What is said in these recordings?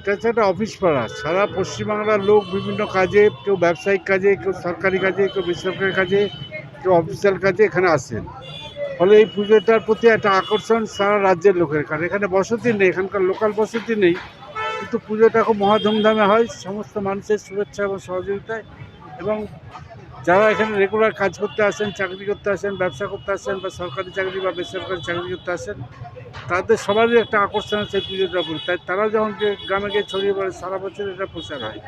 এটা হচ্ছে একটা অফিস পাড়া। সারা পশ্চিমবাংলার লোক বিভিন্ন কাজে, কেউ ব্যবসায়িক কাজে, কেউ সরকারি কাজে, কেউ বেসরকারি কাজে, কেউ অফিসিয়াল কাজে এখানে আসেন। ফলে এই পুজোটার প্রতি একটা আকর্ষণ সারা রাজ্যের লোকের, কারণ এখানে বসতি নেই, এখানকার লোকাল বসতি নেই, কিন্তু পুজোটা খুব মহা ধুমধামে হয় সমস্ত মানুষের শুভেচ্ছা এবং সহযোগিতায়। এবং যারা এখানে রেগুলার কাজ করতে আসেন, চাকরি করতে আসেন, ব্যবসা করতে আসেন, বা সরকারি চাকরি বা বেসরকারি চাকরি করতে আসেন, তাদের সবারই একটা আকর্ষণ আছে এই পুজোটার প্রতি। তাই তারা যখন গ্রামে গিয়ে ছড়িয়ে পড়ে, সারা বছর এটা প্রচার হয়,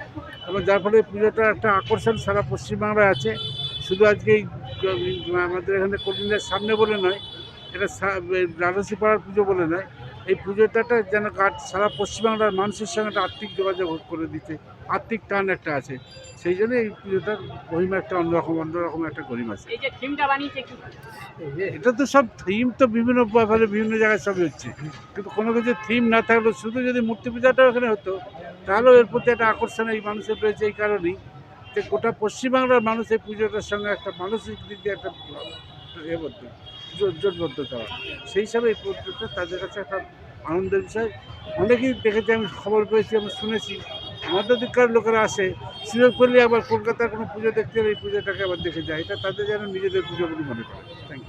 এবং যার ফলে এই পুজোটা একটা আকর্ষণ সারা পশ্চিমবাংলায় আছে। শুধু আজকে এই আমাদের এখানে কলিন্দার সামনে বলে নয়, এটা রাজস্বী পাড়ার পুজো বলে নয়, এই পুজোটা যেন সারা পশ্চিমবাংলার মানুষের সঙ্গে একটা আর্থিক যোগাযোগ করে দিচ্ছে, আর্থিক টান একটা আছে। সেই জন্য এই পুজোটার গরিমা একটা অন্যরকম একটা গরিমা আছে। এই যে থিমটা বানিয়েছে কি? এটা তো সব থিম তো বিভিন্ন ব্যাপারে বিভিন্ন জায়গায় সবই হচ্ছে, কিন্তু কোনো কিছু থিম না থাকলেও শুধু যদি মূর্তি পূজাটাও এখানে হতো, তাহলেও এর প্রতি একটা আকর্ষণ এই মানুষের রয়েছে। এই কারণেই যে গোটা পশ্চিমবাংলার মানুষ এই পুজোটার সঙ্গে একটা মানসিক দিক দিয়ে একটা এবদ্ধ, জোটবদ্ধতা হয়। সেই হিসাবে এই পুজোটা তাদের কাছে একটা আনন্দের বিষয়। অনেকেই দেখেছি, আমি খবর পেয়েছি, আমি শুনেছি, মধ্যদিককার লোকেরা আসে, সুযোগ পেলে আবার কলকাতার কোনো পুজো দেখতে গেলে এই পুজোটাকে আবার দেখে যায়। এটা তাদের যেন নিজেদের পুজো বলে মনে করে। Thank you.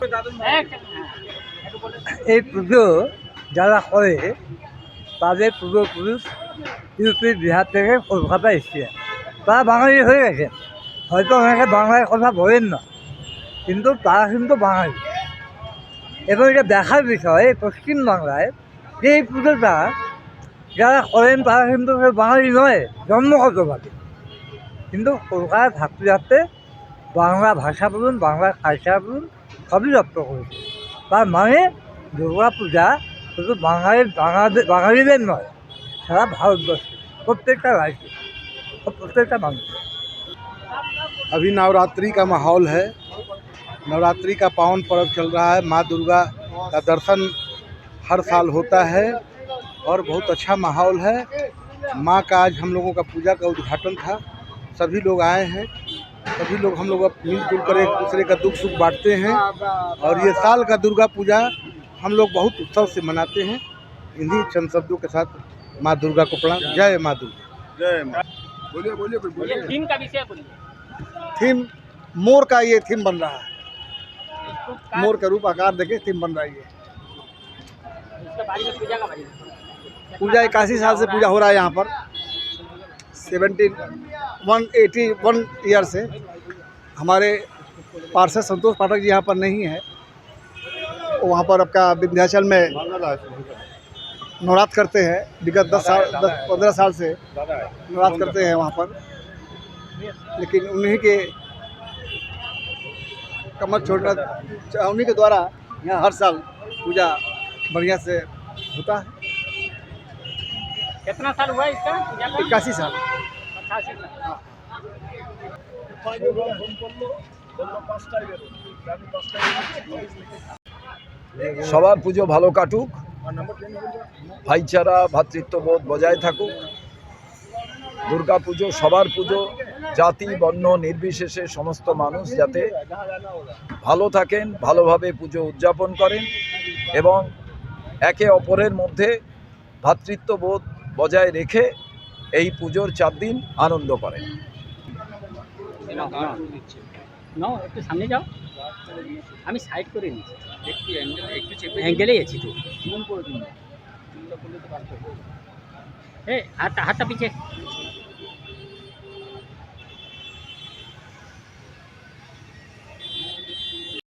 এই পুজো যারা করে তাদের পূর্বপুরুষ ইউপি বিহার থেকে কলকাতা এসেছে, তারা বাঙালি হয়ে গেছে। হয়তো অনেকে বাংলার কথা বলেন না, কিন্তু তারা কিন্তু বাঙালি। এবং এটা দেখার বিষয় পশ্চিমবাংলায় যে এই পুজোটা যারা করেন তারা কিন্তু বাঙালি নয় জন্মগতভাবে, কিন্তু কলকাতায় থাকতে থাকতে বাংলা ভাষা বলুন, বাংলা কালচার বলুন, সবই রপ্ত করেছে। তার মানে দুর্গা পূজা শুধু বাঙালিদের নয়, সারা ভারতবর্ষে প্রত্যেকটা রাজ্যে প্রত্যেকটা মানুষ। अभी नवरात्रि का माहौल है। नवरात्रि का पावन पर्व चल रहा है। माँ दुर्गा का दर्शन हर साल होता है और बहुत अच्छा माहौल है। माँ का आज हम लोगों का पूजा का उद्घाटन था। सभी लोग आए हैं, सभी लोग हम लोग मिलजुल कर एक दूसरे का दुख सुख बांटते हैं, और ये साल का दुर्गा पूजा हम लोग बहुत उत्सव से मनाते हैं। इन्हीं चंद शब्दों के साथ माँ दुर्गा को प्रणाम। जय माँ दुर्गा। जय माँ। बोलिए बोलिए कुछ बोलिए। थीम का विषय बोलिए। थीम मोर का ये थीम बन रहा है। इसको मोर का रूप आकार देके थीम बन रहा है। ये इसके बारे में पूजा का बारे में पूजा 81 साल से पूजा हो रहा है यहाँ पर। 181 ईयर से। हमारे पार्षद संतोष पाठक जी यहाँ पर नहीं है, वहाँ पर आपका विंध्याचल में नवरात्र करते हैं। विगत 15 साल से नवरात्र करते हैं वहाँ पर, लेकिन उन्हीं के कमर छोड़ना, उन्हीं के द्वारा यहाँ हर साल पूजा बढ़िया से होता है। कितना साल हुआ इसका पूजा का? 81 साल। 85 साल। সবার পুজো ভালো কাটুক, ভাইচারা ভ্রাতৃত্ববোধ বজায় থাকুক। দুর্গা পুজো সবার পুজো, জাতি বর্ণ নির্বিশেষে সমস্ত মানুষ যাতে ভালো থাকেন, ভালোভাবে পুজো উদযাপন করেন এবং একে অপরের মধ্যে ভ্রাতৃত্ববোধ বজায় রেখে এই পুজোর 4 দিন আনন্দ করেন। নাও একটু সামনে যাও, আমি সাইড করে নিচ্ছি, একটু অ্যাঙ্গেলেই আছি তো। এই হাতটা পিছিয়ে